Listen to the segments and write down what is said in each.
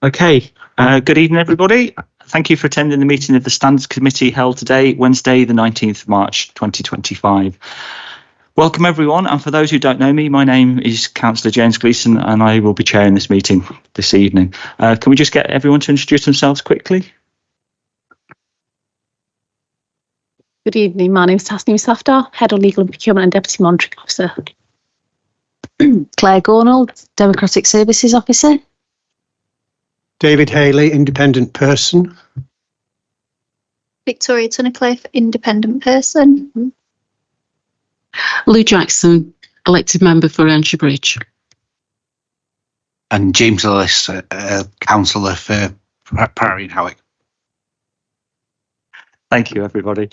Okay, good evening, everybody. Thank you for attending the meeting of the Standards Committee held today, Wednesday, the 19th of March, 2025. Welcome, everyone. And for those who don't know me, my name is Councillor James Gleeson, and I will be chairing this meeting this evening. Can we just get everyone to introduce themselves quickly? Good evening. My name is Tasneem Safdar, Head of Legal and Procurement and Deputy Monitoring Officer. Claire Gornall, Democratic Services Officer. David Haley, Independent Person. Victoria Tunnicliffe, Independent Person. Lou Jackson, Elected Member for Anshaw Bridge. And James Ellis, Councillor for Priory and Howick. Thank you, everybody.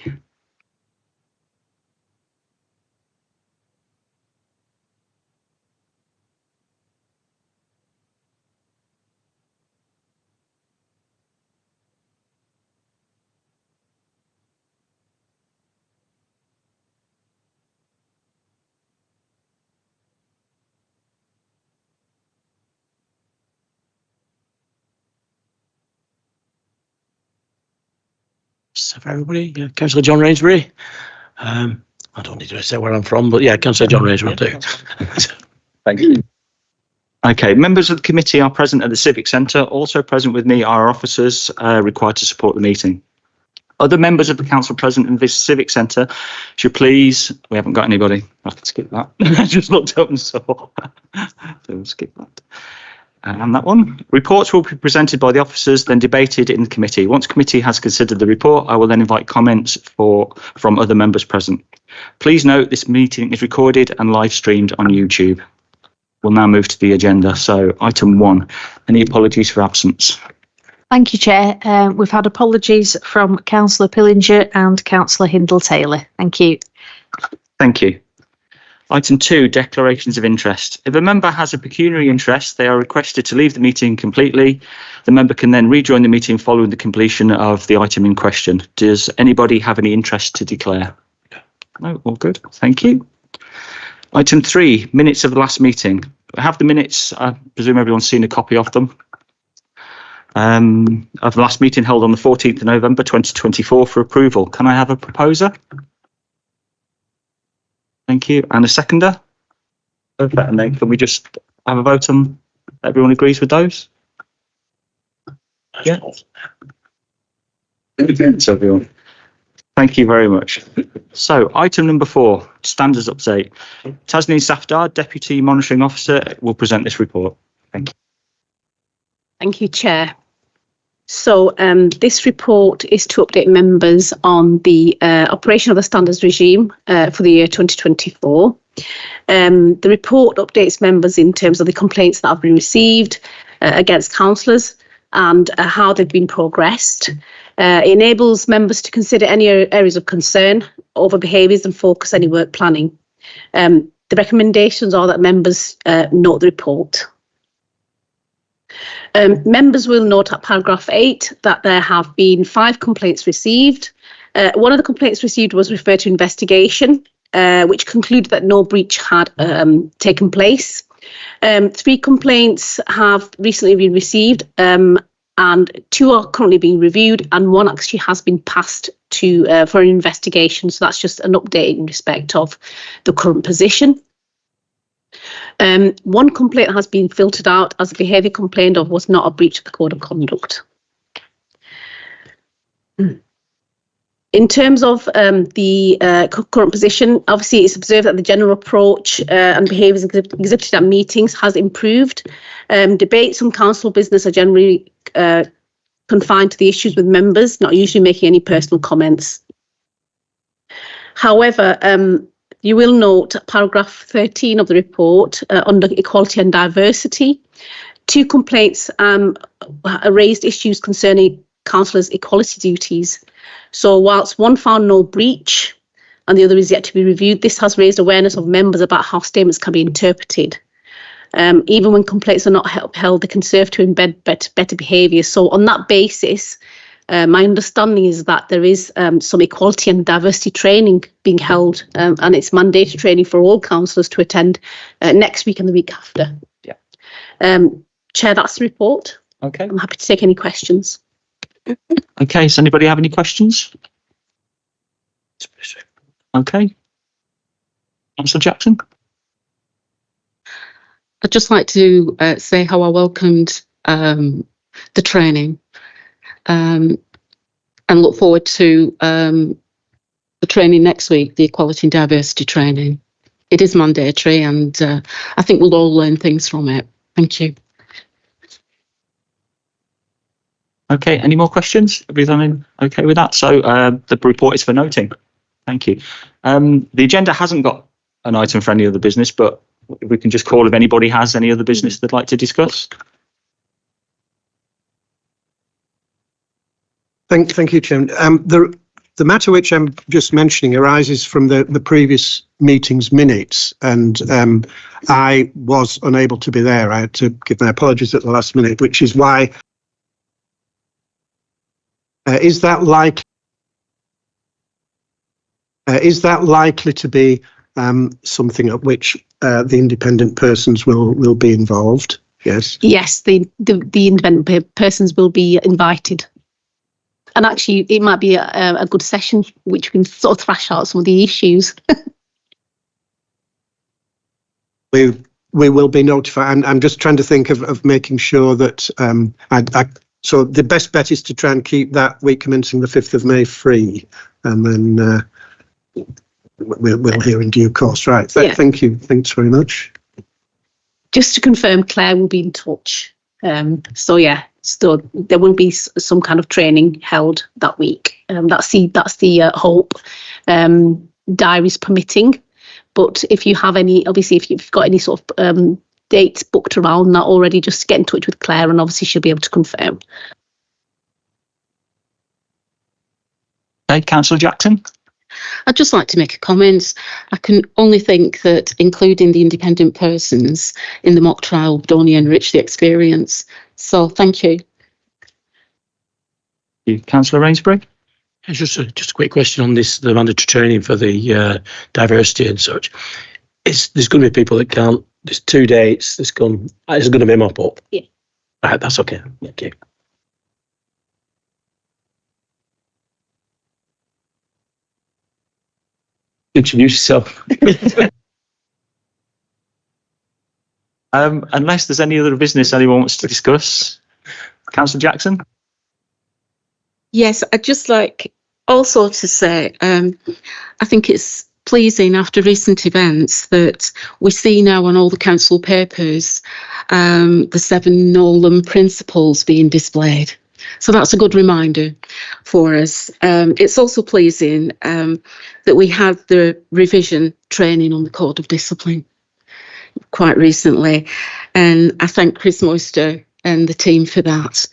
So for everybody, yeah, Councillor John Rainsbury. I don't need to say where I'm from, but yeah, Councillor John Rainsbury will do. Thank you. Okay, members of the committee are present at the Civic Centre. Also present with me are officers required to support the meeting. Other members of the council present in this Civic Centre should please, we haven't got anybody, I can skip that. I just looked up and saw, so we'll skip that. And that one. Reports will be presented by the officers, then debated in the committee. Once committee has considered the report, I will then invite comments from other members present. Please note this meeting is recorded and live streamed on YouTube. We'll now move to the agenda. So item 1, any apologies for absence? Thank you, Chair. We've had apologies from Councillor Pillinger and Councillor Hindle-Taylor. Thank you. Thank you. Item 2, declarations of interest. If a member has a pecuniary interest, they are requested to leave the meeting completely. The member can then rejoin the meeting following the completion of the item in question. Does anybody have any interest to declare? No, all good. Thank you. Item 3, minutes of the last meeting. I have the minutes. I presume everyone's seen a copy of them. Of the last meeting held on the 14th of November 2024 for approval. Can I have a proposer? Thank you. And a seconder? Perfect. And then can we just have a vote on everyone agrees with those? Yeah. Thanks, everyone. Thank you very much. So item number 4, standards update. Tasneem Safdar, Deputy Monitoring Officer, will present this report. Thank you. Thank you, Chair. So this report is to update members on the operation of the standards regime for the year 2024. The report updates members in terms of the complaints that have been received against councillors and how they've been progressed. It enables members to consider any areas of concern over behaviours and focus any work planning. The recommendations are that members note the report. Members will note at paragraph 8 that there have been 5 complaints received. One of the complaints received was referred to investigation, which concluded that no breach had taken place. 3 complaints have recently been received, and 2 are currently being reviewed, and 1 actually has been passed to for an investigation. So that's just an update in respect of the current position. 1 complaint has been filtered out as the behaviour complained of was not a breach of the code of conduct. In terms of the current position, obviously it's observed that the general approach and behaviours exhibited at meetings has improved. Debates on council business are generally confined to the issues with members, not usually making any personal comments. However, you will note paragraph 13 of the report under equality and diversity. 2 complaints raised issues concerning councillors' equality duties. So whilst 1 found no breach and the other is yet to be reviewed, this has raised awareness of members about how statements can be interpreted. Even when complaints are not upheld, they can serve to embed better behaviour. So on that basis, my understanding is that there is some equality and diversity training being held, and it's mandated training for all councillors to attend next week and the week after. Yeah. Chair, that's the report. Okay. I'm happy to take any questions. Okay. Does anybody have any questions? Okay. Councillor Jackson. I'd just like to say how I welcomed the training and look forward to the training next week, the Equality and Diversity training. It is mandatory and I think we'll all learn things from it. Thank you. Okay. Any more questions? Everything okay with that? So the report is for noting. Thank you. The agenda hasn't got an item for any other business, but we can just call if anybody has any other business they'd like to discuss. Thank you, Chairman. The matter which I'm just mentioning arises from the previous meeting's minutes, and I was unable to be there. I had to give my apologies at the last minute, which is why. Is that likely to be something at which the independent persons will be involved? Yes. Yes, the independent persons will be invited. And actually, it might be a good session which we can sort of thrash out some of the issues. We will be notified. I'm just trying to think of making sure that so the best bet is to try and keep that week commencing the 5th of May free, and then we'll hear in due course. Right. Thank you. Thanks very much. Just to confirm, Claire will be in touch. So there will be some kind of training held that week. That's the hope. Diaries permitting, but if you have any, obviously, if you've got any sort of dates booked around that already, just get in touch with Claire, and obviously she'll be able to confirm. Okay, Councillor Jackson. I'd just like to make a comment. I can only think that including the independent persons in the mock trial would only enrich the experience. So thank you. Councillor Rainsbury. It's just a quick question on this, the mandatory training for the diversity and such. There's going to be people that can't. There's 2 dates. It's going to be a mop up. Yeah. Right, that's okay. Thank you. Introduce yourself. Unless there's any other business anyone wants to discuss. Councillor Jackson. Yes, I'd just like also to say, I think it's pleasing after recent events that we see now on all the council papers the 7 Nolan principles being displayed. So that's a good reminder for us. It's also pleasing that we had the revision training on the Code of Discipline quite recently, and I thank Chris Moister and the team for that.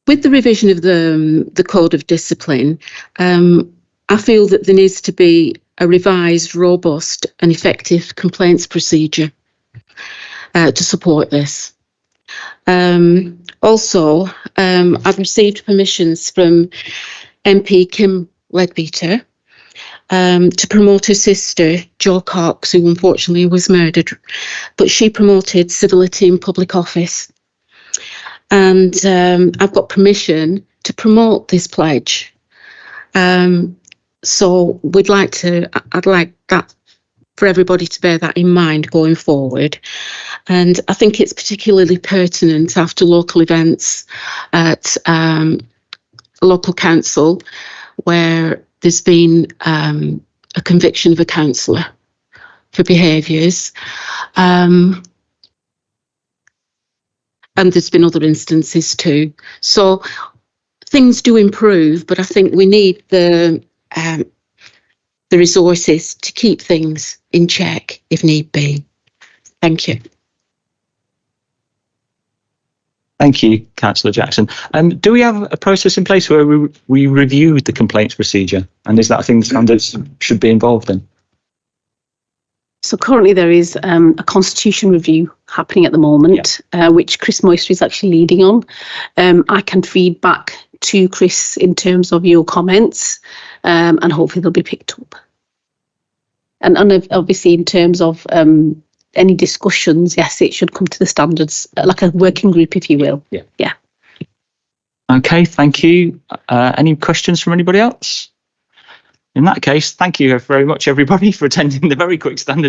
With the revision of the Code of Discipline, I feel that there needs to be a revised, robust and effective complaints procedure to support this. Also, I've received permissions from MP Kim Leadbeater to promote her sister, Jo Cox, who unfortunately was murdered, but she promoted civility in public office. And I've got permission to promote this pledge. So I'd like that for everybody to bear that in mind going forward. And I think it's particularly pertinent after local events at local council where there's been a conviction of a councillor for behaviours. And there's been other instances too. So things do improve, but I think we need the resources to keep things in check if need be. Thank you. Thank you, Councillor Jackson. Do we have a process in place where we review the complaints procedure? And is that a thing the standards should be involved in? So currently there is a constitution review happening at the moment, which Chris Moister is actually leading on. I can feed back to Chris in terms of your comments, and hopefully they'll be picked up. And obviously in terms of any discussions, yes, it should come to the standards, like a working group, if you will. Yeah. Okay, thank you. Any questions from anybody else? In that case, thank you very much, everybody, for attending the very quick standards